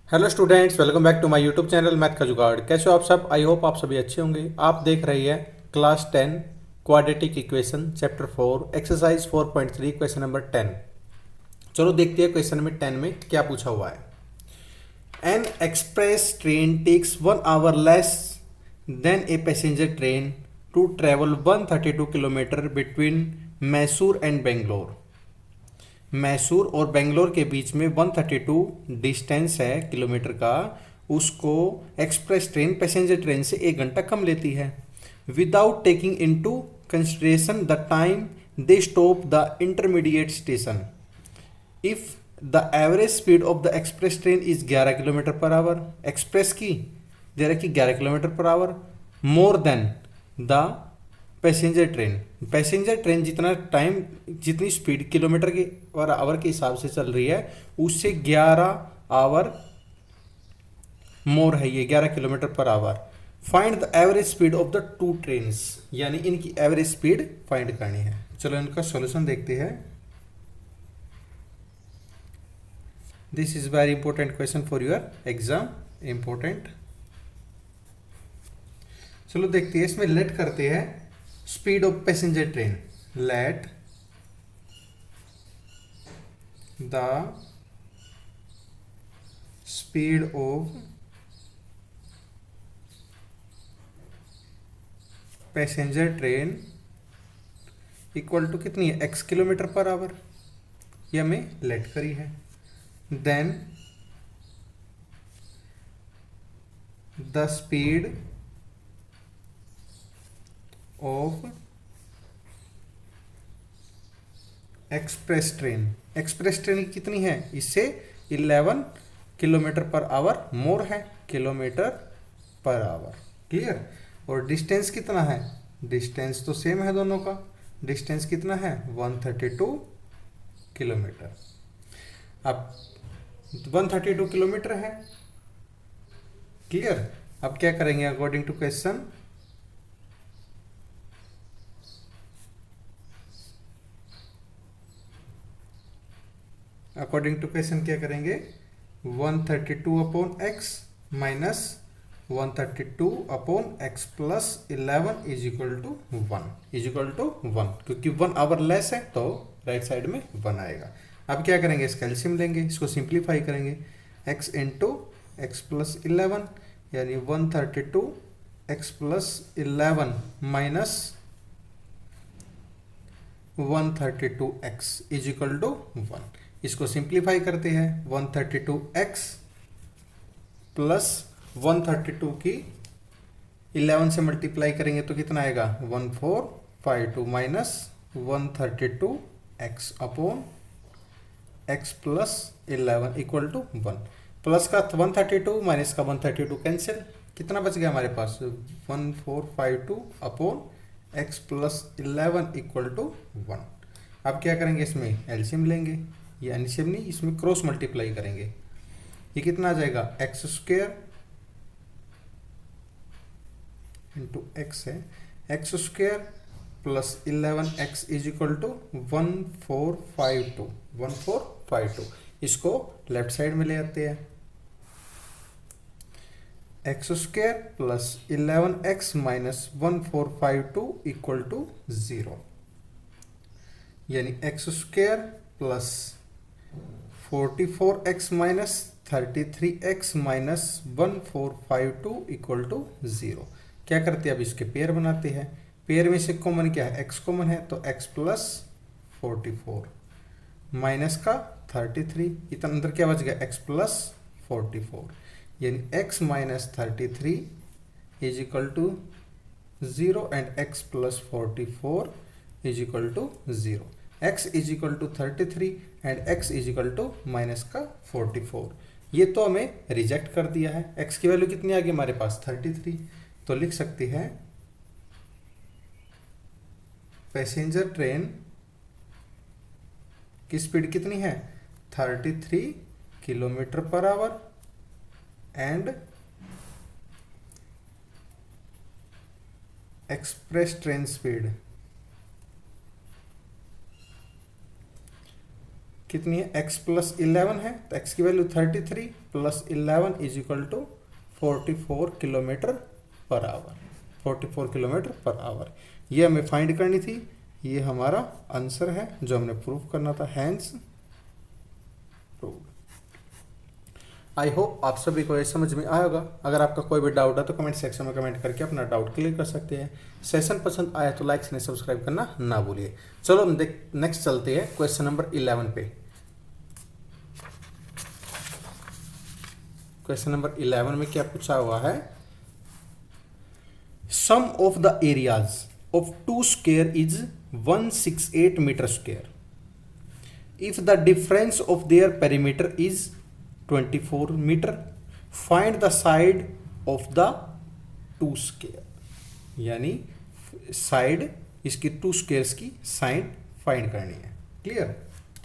Hello students, welcome back to my YouTube channel math का जुगाड़। कैसे हो आप सब? आई होप आप सभी अच्छे होंगे। आप देख रही है class 10 quadratic equation chapter 4 exercise 4.3 question number 10। चलो देखते हैं क्वेश्चन नंबर 10 में क्या पूछा हुआ है। An express train takes 1 hour less than a passenger train to travel 132 kilometre between Mysore and Bangalore. Mysore और बेंगलोर के बीच में 132 डिस्टेंस है किलोमीटर का। उसको एक्सप्रेस ट्रेन पैसेंजर ट्रेन से 1 घंटा कम लेती है। Without taking into consideration the time they stop the intermediate station. If the average speed of the express train is 11 kilometre per our, express की दे रखी 11 kilometre per our, more than the passenger train. Passenger train जितना time जितनी speed kilometre के per hour के हिसाब से चल रही है उससे 11 आवर मोर है, ये 11 kilometre per our. Find the average speed of the two trains, यानी इनकी एवरेज स्पीड फाइंड करनी है। चलो इनका सॉल्यूशन देखते हैं। This is very important question for your exam, important. चलो देखते हैं, इसमें लेट करते हैं speed of passenger train. Let the speed of passenger train equal to कितनी है, x किलोमीटर पर आवर। ये हमें लेट करी है। Then the speed of express train. Express train कितनी है, इससे 11 किलोमीटर पर आवर मोर है, किलोमीटर पर आवर। क्लियर। और डिस्टेंस कितना है, डिस्टेंस तो सेम है दोनों का। डिस्टेंस कितना है, 132 किलोमीटर। अब 132 किलोमीटर है। क्लियर। अब क्या करेंगे according to question, according to question क्या करेंगे, 132/x minus 132/x+11 is equal to 1, क्योंकि 1 आवर लेस है तो राइट साइड में 1 आएगा। अब क्या करेंगे, इसका एलसीएम लेंगे, इसको सिंप्लीफाई करेंगे। x इंटू x+11 यानी 132x+11 minus 132x is equal to 1। इसको सिंप्लीफाई करते हैं, 132x प्लस 132 की 11 से मल्टीप्लाई करेंगे तो कितना आएगा, 1452 minus 132x upon x+11 equal to 1। Plus का 132 माइनस का 132 कैंसिल, कितना बच गया हमारे पास, 1452 अपॉन x+11 इक्वल टू 1। अब क्या करेंगे, इसमें एलसीएम लेंगे, ये एलसीएम नहीं, इसमें क्रॉस मल्टीप्लाई करेंगे। ये कितना आ जाएगा, x² इंटू एक्स है, x² plus 11x is equal to 1452। इसको लेफ्ट साइड में ले आते हैं, x² plus 11x minus 1452 equal to 0, यानी x² plus 44x minus 33x minus 1452 equal to 0। क्या करते हैं, अब इसके पेयर बनाते हैं। पेयर में से कॉमन क्या है, x कॉमन है तो x+44 माइनस का 33, इतना अंदर क्या बच गया, x+44, यानी x minus 33 is equal to 0 and x+44 is equal to 0। x is equal to 33 and x is equal to minus का 44। ये तो हमें रिजेक्ट कर दिया है। x की वैल्यू कितनी आ गई हमारे पास, 33। तो लिख सकते हैं पैसेंजर ट्रेन की स्पीड कितनी है, 33 kilometre hour and express train speed कितनी है, x प्लस 11 है, तो x की value 33 plus 11 is equal to 44 kilometre per hour, 44 kilometre per hour. ये हमें फाइंड करनी थी, ये हमारा आंसर है जो हमने प्रूव करना था, हैंस प्रूव्ड। आई होप आप सभी को ये समझ में आया होगा। अगर आपका कोई भी डाउट है तो कमेंट सेक्शन में कमेंट करके अपना डाउट क्लियर कर सकते हैं। सेशन पसंद आया तो लाइक नहीं सब्सक्राइब करना ना भूलिए। चलो हम नेक्स्ट चलते हैं क्वेश्चन नंबर 11 पे। क्वेश्चन नंबर 11 में क्या पूछा हुआ है, sum of the areas of 2 square is 168 metre square if the difference of their perimeter is 24 metre, find the side of the 2 square. यानी साइड इसकी 2 स्क्वायर्स की साइड फाइंड करनी है। क्लियर,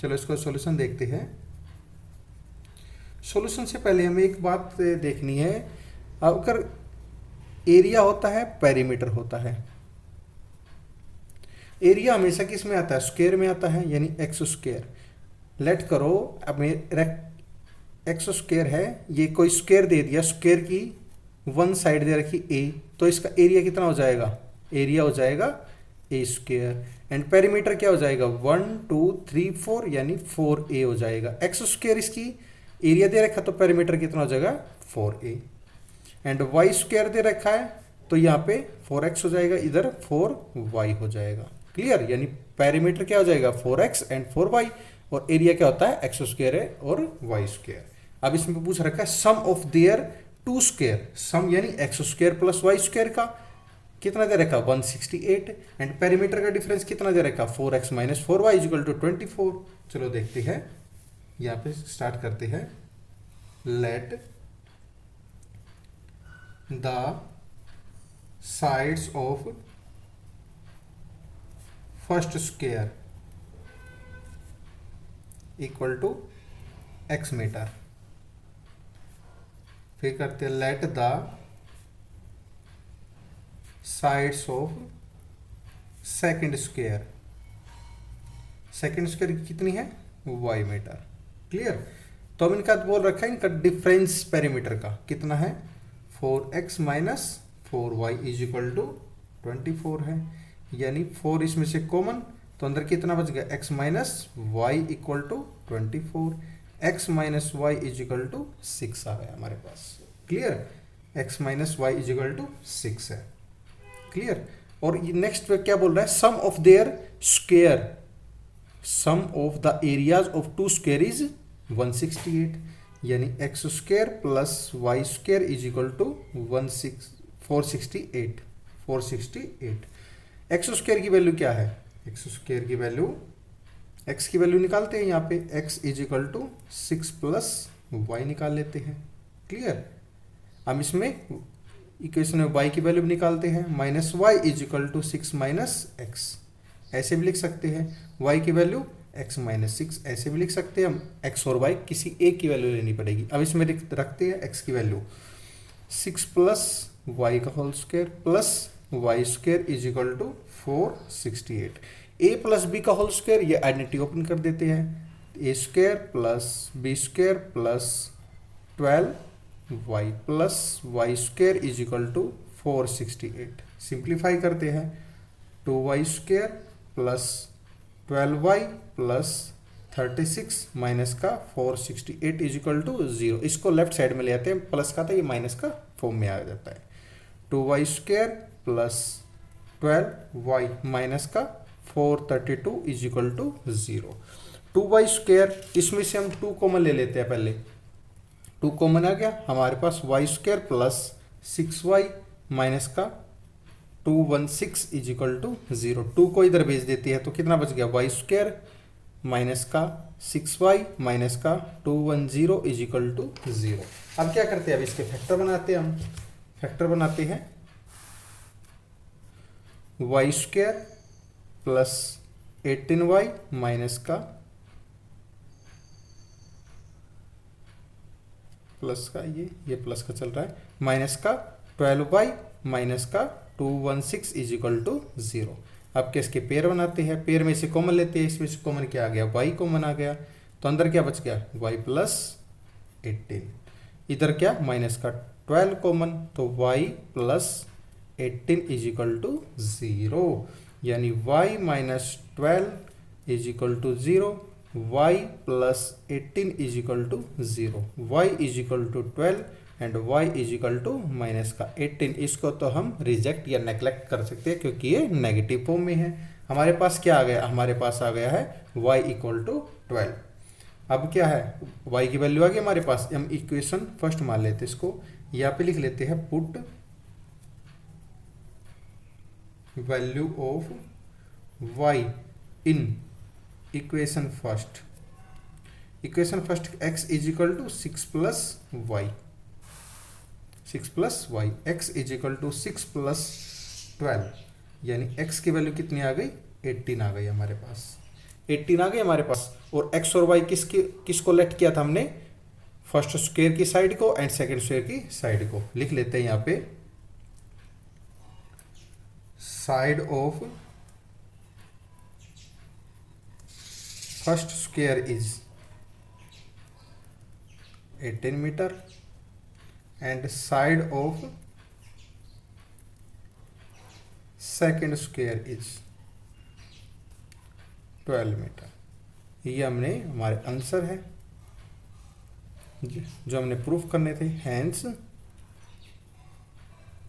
चलो इसको सॉल्यूशन देखते हैं। सॉल्यूशन से पहले हमें एक बात देखनी है, अगर एरिया होता है पेरीमीटर होता है, एरिया हमेशा किस में आता है, स्क्वायर में आता है, यानी एक्स स्क्वायर। लेट करो अब एक्स स्क्वायर है, ये कोई स्क्वायर दे दिया, स्क्वायर की वन साइड दे रखी ए, तो इसका एरिया कितना हो जाएगा, एरिया हो जाएगा ए स्क्वायर, एंड पेरीमीटर क्या हो जाएगा 1 2 3 4 यानी 4a हो जाएगा। एक्स स्क्वायर इसकी एरिया दे रखा तो पेरीमीटर कितना हो जाएगा 4a, एंड वाई स्क्वायर दे रखा है तो यहाँ पे 4x हो जाएगा, इधर 4y हो जाएगा। क्लियर, यानी पेरीमीटर क्या हो जाएगा 4x एंड 4y, और एरिया क्या होता है एक्स स्क्वायर है और वाई स्क्वायर। अब इसमें पूछ रखा है sum of their 2 square, sum यानी x square plus y square का कितना दे रखा 168, एंड पेरीमीटर का डिफरेंस कितना दे रखा 4x minus 4y equal to 24। चलो देखते हैं, यहाँ पे स्टार्ट करते हैं। Let the sides of first square equal to x metre. फिर करते हैं let the sides of second square, second square कितनी है y मीटर। क्लियर, तो अब इनका बोल रखा है, इनका डिफरेंस पेरीमीटर का कितना है 4x minus 4y is equal to 24 है, यानी 4 इसमें से कॉमन, तो अंदर कितना बच गया x minus y equal to 24, x minus y is equal to 6 आ गया हमारे पास। Clear, x minus y is equal to 6 है। क्लियर, और ये नेक्स्ट पे क्या बोल रहा है, sum of their square, sum of the areas of 2 square is 168, यानी x square plus y square is equal to 468। X square की वैल्यू क्या है, एक्स स्क्वायर की वैल्यू, एक्स की वैल्यू निकालते हैं यहाँ पे, x is equal to 6 plus y निकाल लेते हैं। क्लियर, हम इसमें इक्वेशन में वाई की वैल्यू भी निकालते हैं, minus y is equal to 6 minus x, ऐसे भी लिख सकते हैं। वाई की वैल्यू x माइनस 6 ऐसे भी लिख सकते हैं हम, x और y किसी एक की वैल्यू लेनी पड़ेगी। अब इसमें रखते हैं x की वैल्यू 6 प्लस वाई का whole square plus y square is equal to 468, a plus b का होल स्क्वायर, ये आइडेंटिटी ओपन कर देते हैं, a square plus b square plus 12y plus y square is equal to 468। Simplify करते हैं, 2y square plus 12y plus 36 minus का 468 is equal to 0। इसको left side में ले आते हैं, प्लस का था ये माइनस का फॉर्म में आ जाता है। 2y square plus 12y minus का 432 is equal to 0। 2y square, इसमें से हम 2 कॉमन ले लेते हैं, पहले 2 कॉमन आ गया हमारे पास, y square plus 6y minus का 216 इज इक्वल टू 0। 2 को इधर भेज देती है तो कितना बच गया, वाई स्क्वायर माइनस का 6y माइनस का 210 इज इक्वल टू 0। अब क्या करते हैं, अब इसके फैक्टर बनाते हैं, हम फैक्टर बनाते हैं, y square plus 18y minus का प्लस का ये प्लस का चल रहा है, माइनस का 12y माइनस का 216 इज इक्वल टू 0। अब के इसके पेयर बनाते हैं, पेयर में से कॉमन लेते हैं, इसमें से कॉमन क्या आ गया, y कॉमन आ गया, तो अंदर क्या बच गया y प्लस 18, इधर क्या माइनस का 12 कॉमन, तो y plus 18 is equal to 0, यानी y minus 12 is equal to 0, y plus 18 is equal to 0, y is equal to 12 and y is equal to minus का 18। इसको तो हम रिजेक्ट या नेग्लेक्ट कर सकते हैं क्योंकि ये नेगेटिव फॉर्म में है। हमारे पास क्या आ गया, हमारे पास आ गया है y इक्वल टू 12। अब क्या है, y की वैल्यू आ गई हमारे पास। हम इक्वेशन फर्स्ट मान लेते हैं, इसको यहाँ पे लिख लेते हैं put value of y in equation first. Equation first x is equal to 6 plus y, 6 plus y, x is equal to 6 plus 12, यानी x की वैल्यू कितनी आ गई, 18 आ गई हमारे पास, 18 आ गई हमारे पास। और x और y किसको लेट किया था हमने, फर्स्ट स्क्वायर की साइड को एंड सेकंड स्क्वायर की साइड को। लिख लेते हैं यहाँ पे side of first square is 18 metre and side of second square is 12 metre. ये हमारे आंसर है जो हमने प्रूफ करने थे, हैंस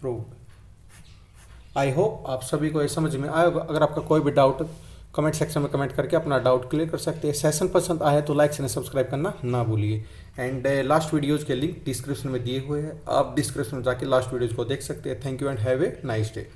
प्रूव्ड। आई होप आप सभी को ये समझ में आया होगा। अगर आपका कोई भी डाउट कमेंट सेक्शन में कमेंट करके अपना डाउट क्लियर कर सकते हैं। सेशन पसंद आया तो लाइक एंड सब्सक्राइब करना ना भूलिए। एंड लास्ट वीडियोज़ के लिंक डिस्क्रिप्शन में दिए हुए हैं, आप डिस्क्रिप्शन में जाके लास्ट वीडियोज़ को देख सकते हैं। Thank you and have a nice day.